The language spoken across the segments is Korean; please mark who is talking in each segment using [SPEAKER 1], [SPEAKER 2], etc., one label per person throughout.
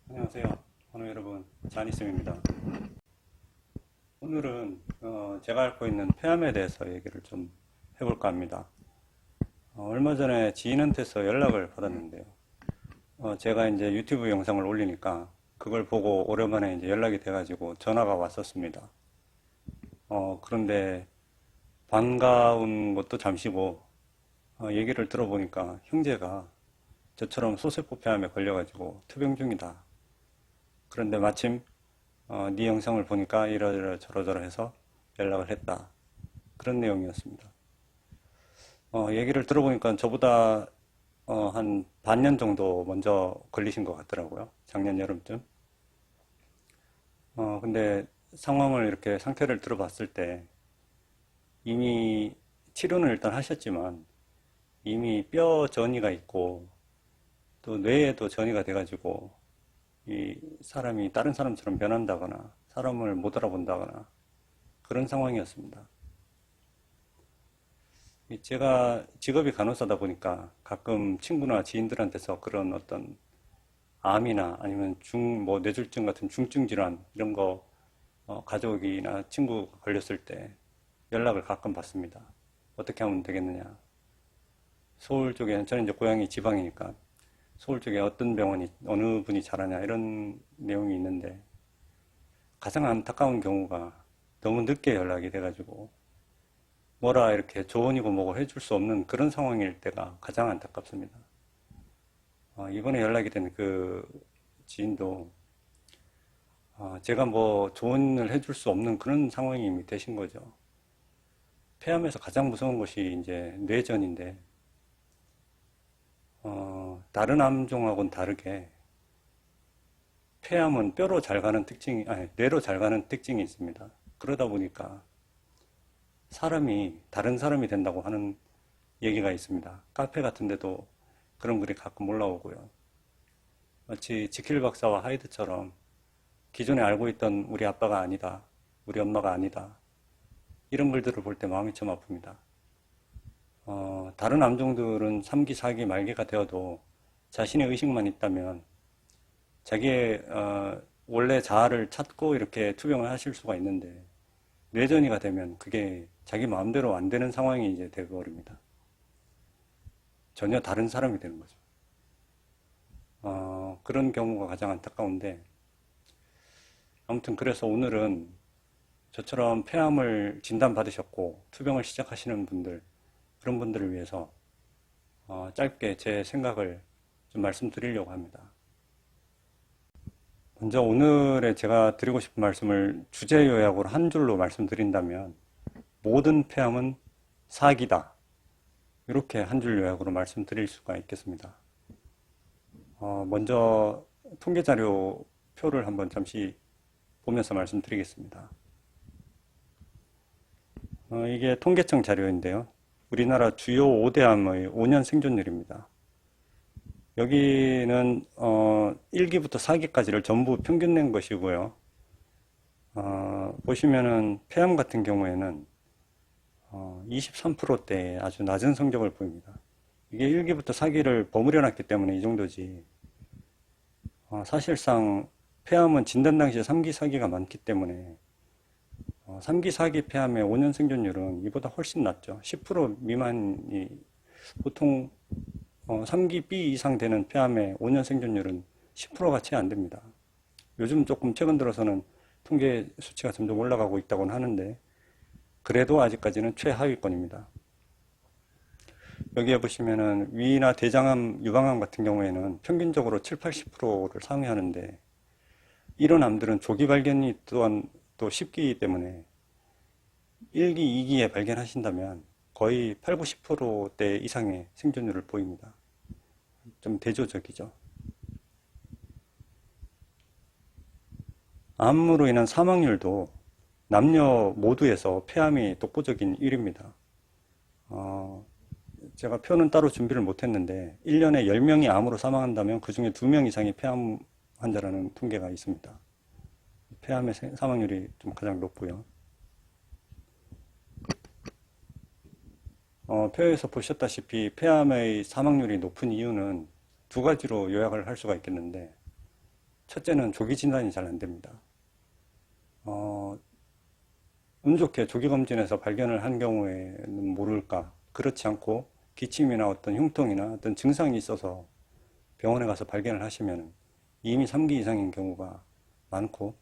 [SPEAKER 1] 안녕하세요. 오늘 여러분, 자니쌤입니다. 오늘은 제가 앓고 있는 폐암에 대해서 얘기를 좀 해볼까 합니다. 얼마 전에 지인한테서 연락을 받았는데요. 제가 이제 유튜브 영상을 올리니까 그걸 보고 오랜만에 이제 연락이 돼가지고 전화가 왔었습니다. 그런데 반가운 것도 잠시고 얘기를 들어보니까 형제가 저처럼 소세포 폐암에 걸려가지고 투병 중이다. 그런데 마침 네 영상을 보니까 이러저러 저러저러 해서 연락을 했다. 그런 내용이었습니다. 얘기를 들어보니까 저보다 한 반년 정도 먼저 걸리신 것 같더라고요. 작년 여름쯤. 근데 상황을 이렇게 상태를 들어봤을 때 이미 치료는 일단 하셨지만 이미 뼈 전이가 있고 또 뇌에도 전이가 돼가지고 이 사람이 다른 사람처럼 변한다거나 사람을 못 알아본다거나 그런 상황이었습니다. 제가 직업이 간호사다 보니까 가끔 친구나 지인들한테서 그런 어떤 암이나 아니면 뭐 뇌졸중 같은 중증 질환 이런 거 가족이나 친구가 걸렸을 때 연락을 가끔 받습니다. 어떻게 하면 되겠느냐. 서울 쪽에, 저는 이제 고향이 지방이니까 서울 쪽에 어떤 병원이 어느 분이 잘하냐 이런 내용이 있는데 가장 안타까운 경우가 너무 늦게 연락이 돼가지고 뭐라 이렇게 조언이고 뭐고 해줄 수 없는 그런 상황일 때가 가장 안타깝습니다. 이번에 연락이 된 그 지인도 제가 뭐 조언을 해줄 수 없는 그런 상황이 이미 되신 거죠. 폐암에서 가장 무서운 것이 이제 뇌전인데 다른 암종하고는 다르게 폐암은 뼈로 잘 가는 특징이, 아니, 뇌로 잘 가는 특징이 있습니다. 그러다 보니까 사람이 다른 사람이 된다고 하는 얘기가 있습니다. 카페 같은 데도 그런 글이 가끔 올라오고요. 마치 지킬 박사와 하이드처럼 기존에 알고 있던 우리 아빠가 아니다, 우리 엄마가 아니다, 이런 글들을 볼 때 마음이 참 아픕니다. 다른 암종들은 3기, 4기, 말기가 되어도 자신의 의식만 있다면 자기의 원래 자아를 찾고 이렇게 투병을 하실 수가 있는데 뇌전이가 되면 그게 자기 마음대로 안 되는 상황이 이제 되어버립니다. 전혀 다른 사람이 되는 거죠. 그런 경우가 가장 안타까운데 아무튼 그래서 오늘은 저처럼 폐암을 진단받으셨고 투병을 시작하시는 분들, 그런 분들을 위해서 짧게 제 생각을 좀 말씀드리려고 합니다. 먼저 오늘의 제가 드리고 싶은 말씀을 주제 요약으로 한 줄로 말씀드린다면 모든 폐암은 사기다. 이렇게 한 줄 요약으로 말씀드릴 수가 있겠습니다. 먼저 통계자료 표를 한번 잠시 보면서 말씀드리겠습니다. 이게 통계청 자료인데요. 우리나라 주요 5대 암의 5년 생존율입니다. 여기는 1기부터 4기까지를 전부 평균 낸 것이고요. 보시면은 폐암 같은 경우에는 23%대의 아주 낮은 성적을 보입니다. 이게 1기부터 4기를 버무려 놨기 때문에 이 정도지 사실상 폐암은 진단 당시에 3기, 4기가 많기 때문에 3기, 4기 폐암의 5년 생존율은 이보다 훨씬 낮죠. 10% 미만이 보통 3기 B 이상 되는 폐암의 5년 생존율은 10%가 채 안 됩니다. 요즘 조금 최근 들어서는 통계 수치가 점점 올라가고 있다고는 하는데 그래도 아직까지는 최하위권입니다. 여기에 보시면은 위나 대장암, 유방암 같은 경우에는 평균적으로 7, 80%를 상회하는데 이런 암들은 조기 발견이 또한 또 쉽기 때문에 1기, 2기에 발견하신다면 거의 8, 90%대 이상의 생존율을 보입니다. 좀 대조적이죠. 암으로 인한 사망률도 남녀 모두에서 폐암이 독보적인 1위입니다. 제가 표는 따로 준비를 못했는데 1년에 10명이 암으로 사망한다면 그 중에 2명 이상이 폐암 환자라는 통계가 있습니다. 폐암의 사망률이 좀 가장 높고요. 폐에서 보셨다시피 폐암의 사망률이 높은 이유는 두 가지로 요약을 할 수가 있겠는데, 첫째는 조기 진단이 잘 안 됩니다. 운 좋게 조기 검진에서 발견을 한 경우에는 모를까. 그렇지 않고 기침이나 어떤 흉통이나 어떤 증상이 있어서 병원에 가서 발견을 하시면 이미 3기 이상인 경우가 많고,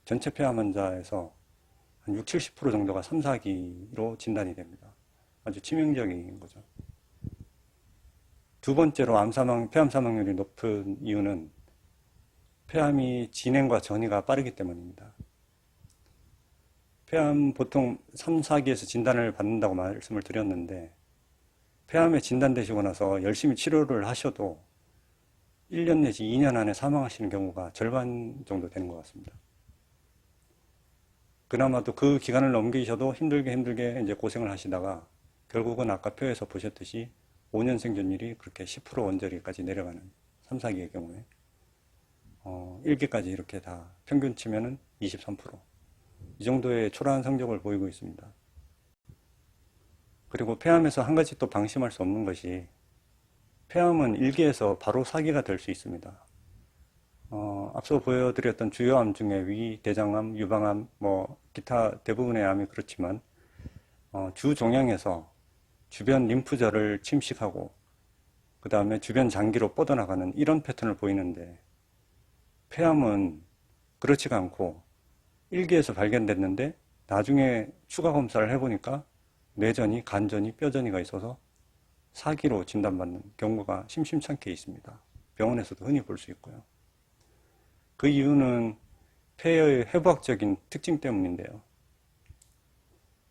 [SPEAKER 1] 전체 폐암 환자에서 한 6, 70% 정도가 3, 4기로 진단이 됩니다. 아주 치명적인 거죠. 두 번째로 폐암 사망률이 높은 이유는 폐암이 진행과 전이가 빠르기 때문입니다. 폐암 보통 3, 4기에서 진단을 받는다고 말씀을 드렸는데, 폐암에 진단되시고 나서 열심히 치료를 하셔도 1년 내지 2년 안에 사망하시는 경우가 절반 정도 되는 것 같습니다. 그나마도 그 기간을 넘기셔도 힘들게 이제 고생을 하시다가 결국은 아까 표에서 보셨듯이 5년 생존율이 그렇게 10% 언저리까지 내려가는 3, 4기의 경우에 1기까지 이렇게 다 평균 치면은 23%. 이 정도의 초라한 성적을 보이고 있습니다. 그리고 폐암에서 한 가지 또 방심할 수 없는 것이, 폐암은 1기에서 바로 4기가 될 수 있습니다. 앞서 보여드렸던 주요 암 중에 위, 대장암, 유방암, 기타 대부분의 암이 그렇지만, 주 종양에서 주변 림프절을 침식하고, 그 다음에 주변 장기로 뻗어나가는 이런 패턴을 보이는데, 폐암은 그렇지가 않고, 1기에서 발견됐는데, 나중에 추가 검사를 해보니까, 뇌전이, 간전이, 뼈전이가 있어서 4기로 진단받는 경우가 심심찮게 있습니다. 병원에서도 흔히 볼 수 있고요. 그 이유는 폐의 해부학적인 특징 때문인데요.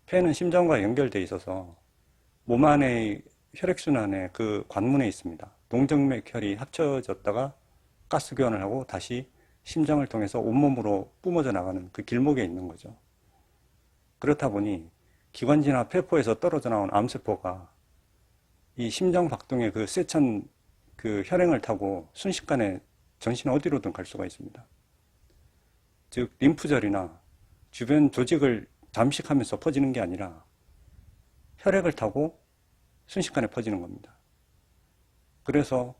[SPEAKER 1] 폐는 심장과 연결되어 있어서 몸 안의 혈액순환의 그 관문에 있습니다. 동정맥혈이 합쳐졌다가 가스 교환을 하고 다시 심장을 통해서 온몸으로 뿜어져 나가는 그 길목에 있는 거죠. 그렇다 보니 기관지나 폐포에서 떨어져 나온 암세포가 이 심장 박동의 그 세찬 그 혈행을 타고 순식간에 전신 어디로든 갈 수가 있습니다. 즉 림프절이나 주변 조직을 잠식하면서 퍼지는 게 아니라 혈액을 타고 순식간에 퍼지는 겁니다. 그래서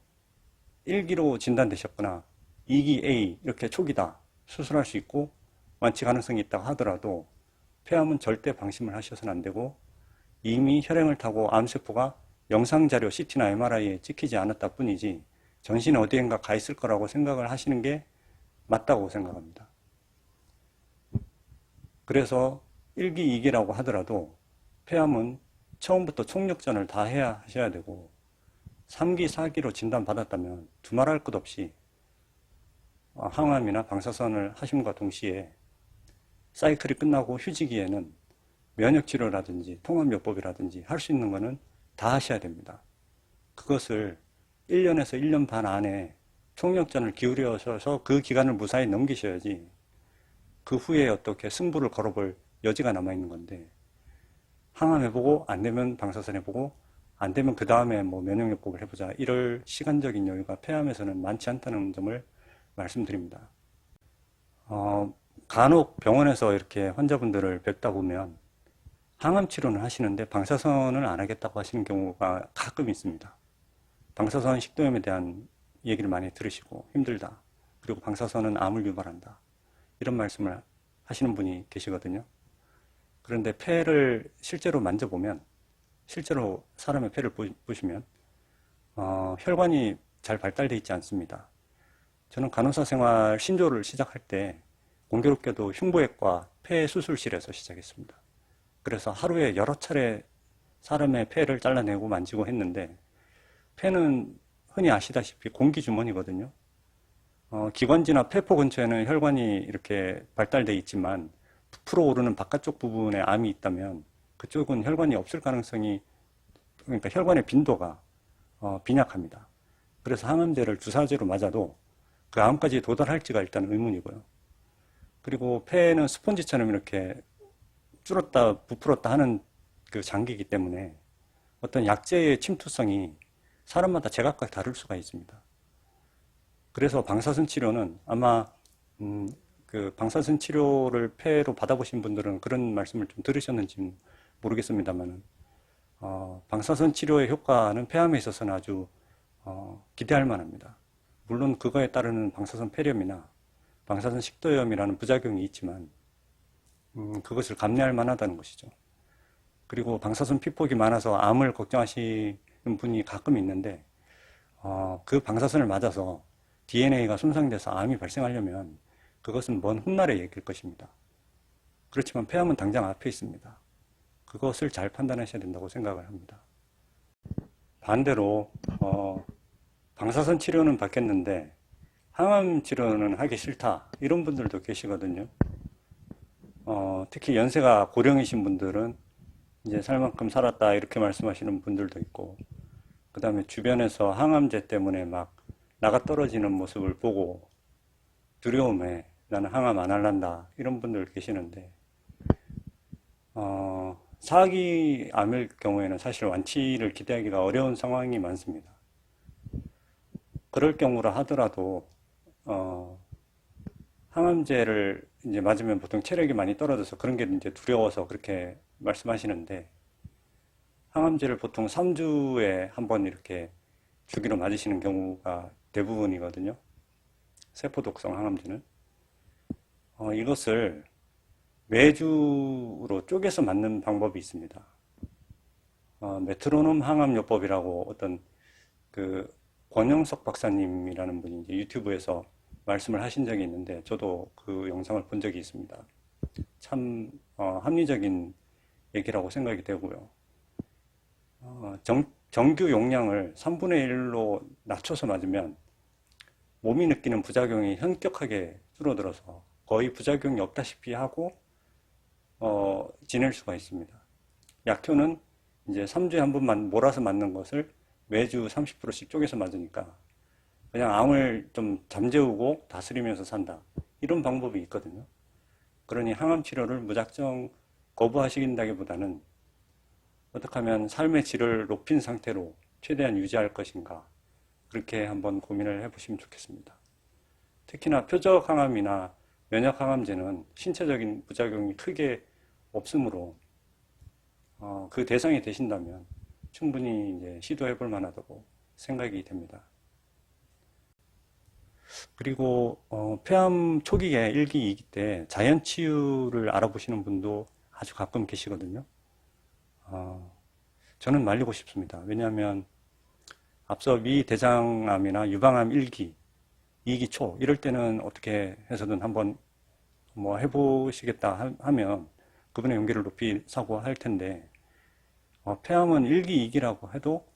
[SPEAKER 1] 1기로 진단되셨거나 2기 A 이렇게 초기다 수술할 수 있고 완치 가능성이 있다고 하더라도 폐암은 절대 방심을 하셔서는 안 되고, 이미 혈행을 타고 암세포가 영상자료 CT나 MRI에 찍히지 않았다 뿐이지 전신 어디엔가 가 있을 거라고 생각을 하시는 게 맞다고 생각합니다. 그래서 1기, 2기라고 하더라도 폐암은 처음부터 총력전을 다 해야 하셔야 되고, 3기, 4기로 진단받았다면 두말할 것 없이 항암이나 방사선을 하심과 동시에 사이클이 끝나고 휴지기에는 면역치료라든지 통합요법이라든지 할 수 있는 거는 다 하셔야 됩니다. 그것을 1년에서 1년 반 안에 총력전을 기울여서 그 기간을 무사히 넘기셔야지 그 후에 어떻게 승부를 걸어볼 여지가 남아있는 건데, 항암해보고 안 되면 방사선 해보고 안 되면 그 다음에 면역요법을 해보자, 이럴 시간적인 여유가 폐암에서는 많지 않다는 점을 말씀드립니다. 간혹 병원에서 이렇게 환자분들을 뵙다 보면 항암 치료는 하시는데 방사선을 안 하겠다고 하시는 경우가 가끔 있습니다. 방사선 식도염에 대한 얘기를 많이 들으시고 힘들다, 그리고 방사선은 암을 유발한다, 이런 말씀을 하시는 분이 계시거든요. 그런데 폐를 실제로 만져보면, 실제로 사람의 폐를 보시면 혈관이 잘 발달되어 있지 않습니다. 저는 간호사 생활 신조를 시작할 때 공교롭게도 흉부외과 폐수술실에서 시작했습니다. 그래서 하루에 여러 차례 사람의 폐를 잘라내고 만지고 했는데, 폐는 흔히 아시다시피 공기주머니거든요. 기관지나 폐포 근처에는 혈관이 이렇게 발달되어 있지만 부풀어 오르는 바깥쪽 부분에 암이 있다면 그쪽은 혈관이 없을 가능성이, 그러니까 혈관의 빈도가 빈약합니다. 그래서 항암제를 주사제로 맞아도 그 암까지 도달할지가 일단 의문이고요. 그리고 폐는 스폰지처럼 이렇게 줄었다 부풀었다 하는 그 장기이기 때문에 어떤 약제의 침투성이 사람마다 제각각 다를 수가 있습니다. 그래서 방사선 치료는 아마 그 방사선 치료를 폐로 받아보신 분들은 그런 말씀을 좀 들으셨는지 모르겠습니다만은, 방사선 치료의 효과는 폐암에 있어서는 아주 기대할 만합니다. 물론 그거에 따르는 방사선 폐렴이나 방사선 식도염이라는 부작용이 있지만 그것을 감내할 만하다는 것이죠. 그리고 방사선 피폭이 많아서 암을 걱정하시는 분이 가끔 있는데 그 방사선을 맞아서 DNA가 손상돼서 암이 발생하려면 그것은 먼 훗날의 얘기일 것입니다. 그렇지만 폐암은 당장 앞에 있습니다. 그것을 잘 판단하셔야 된다고 생각을 합니다. 반대로 방사선 치료는 받겠는데 항암 치료는 하기 싫다 이런 분들도 계시거든요. 특히 연세가 고령이신 분들은 이제 살 만큼 살았다 이렇게 말씀하시는 분들도 있고, 그 다음에 주변에서 항암제 때문에 막 나가 떨어지는 모습을 보고 두려움에 나는 항암 안 할란다 이런 분들 계시는데, 사기 암일 경우에는 사실 완치를 기대하기가 어려운 상황이 많습니다. 그럴 경우라 하더라도 항암제를 이제 맞으면 보통 체력이 많이 떨어져서 그런 게 이제 두려워서 그렇게 말씀하시는데, 항암제를 보통 3주에 한 번 이렇게 주기로 맞으시는 경우가 대부분이거든요. 세포독성 항암제는. 이것을 매주로 쪼개서 맞는 방법이 있습니다. 메트로놈 항암요법이라고 어떤 그 권영석 박사님이라는 분이 이제 유튜브에서 말씀을 하신 적이 있는데, 저도 그 영상을 본 적이 있습니다. 참 합리적인 얘기라고 생각이 되고요. 정규 용량을 3분의 1로 낮춰서 맞으면 몸이 느끼는 부작용이 현격하게 줄어들어서 거의 부작용이 없다시피 하고 지낼 수가 있습니다. 약효는 이제 3주에 한 번만 몰아서 맞는 것을 매주 30%씩 쪼개서 맞으니까 그냥 암을 좀 잠재우고 다스리면서 산다, 이런 방법이 있거든요. 그러니 항암 치료를 무작정 거부하시긴다기보다는 어떻게 하면 삶의 질을 높인 상태로 최대한 유지할 것인가, 그렇게 한번 고민을 해보시면 좋겠습니다. 특히나 표적 항암이나 면역 항암제는 신체적인 부작용이 크게 없으므로 그 대상이 되신다면 충분히 이제 시도해 볼 만하다고 생각이 됩니다. 그리고 폐암 초기에 1기, 2기 때 자연 치유를 알아보시는 분도 아주 가끔 계시거든요. 저는 말리고 싶습니다. 왜냐하면 앞서 미대장암이나 유방암 1기, 2기 초 이럴 때는 어떻게 해서든 한번 뭐 해보시겠다 하면 그분의 용기를 높이 사고 할 텐데, 폐암은 1기, 2기라고 해도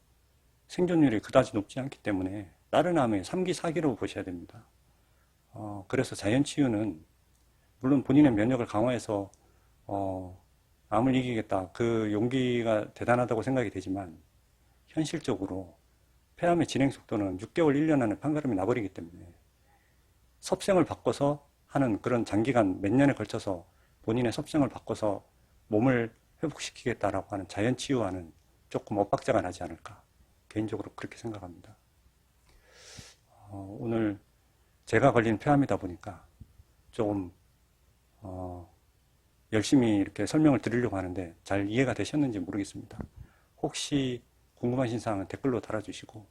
[SPEAKER 1] 생존율이 그다지 높지 않기 때문에 다른 암의 3기, 4기로 보셔야 됩니다. 그래서 자연 치유는 물론 본인의 면역을 강화해서 암을 이기겠다, 그 용기가 대단하다고 생각이 되지만 현실적으로 폐암의 진행 속도는 6개월, 1년 안에 판가름이 나버리기 때문에 섭생을 바꿔서 하는 그런 장기간 몇 년에 걸쳐서 본인의 섭생을 바꿔서 몸을 회복시키겠다라고 하는 자연 치유와는 조금 엇박자가 나지 않을까, 개인적으로 그렇게 생각합니다. 오늘 제가 걸린 폐암이다 보니까 조금 열심히 이렇게 설명을 드리려고 하는데 잘 이해가 되셨는지 모르겠습니다. 혹시 궁금하신 사항은 댓글로 달아주시고,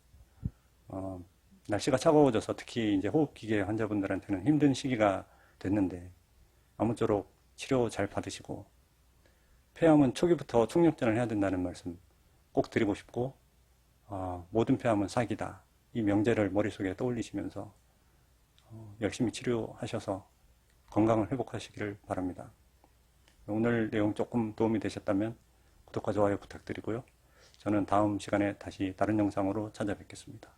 [SPEAKER 1] 날씨가 차가워져서 특히 이제 호흡기계 환자분들한테는 힘든 시기가 됐는데 아무쪼록 치료 잘 받으시고, 폐암은 초기부터 총력전을 해야 된다는 말씀 꼭 드리고 싶고, 모든 폐암은 사기다, 이 명제를 머릿속에 떠올리시면서 열심히 치료하셔서 건강을 회복하시기를 바랍니다. 오늘 내용 조금 도움이 되셨다면 구독과 좋아요 부탁드리고요. 저는 다음 시간에 다시 다른 영상으로 찾아뵙겠습니다.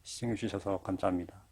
[SPEAKER 1] 시청해 주셔서 감사합니다.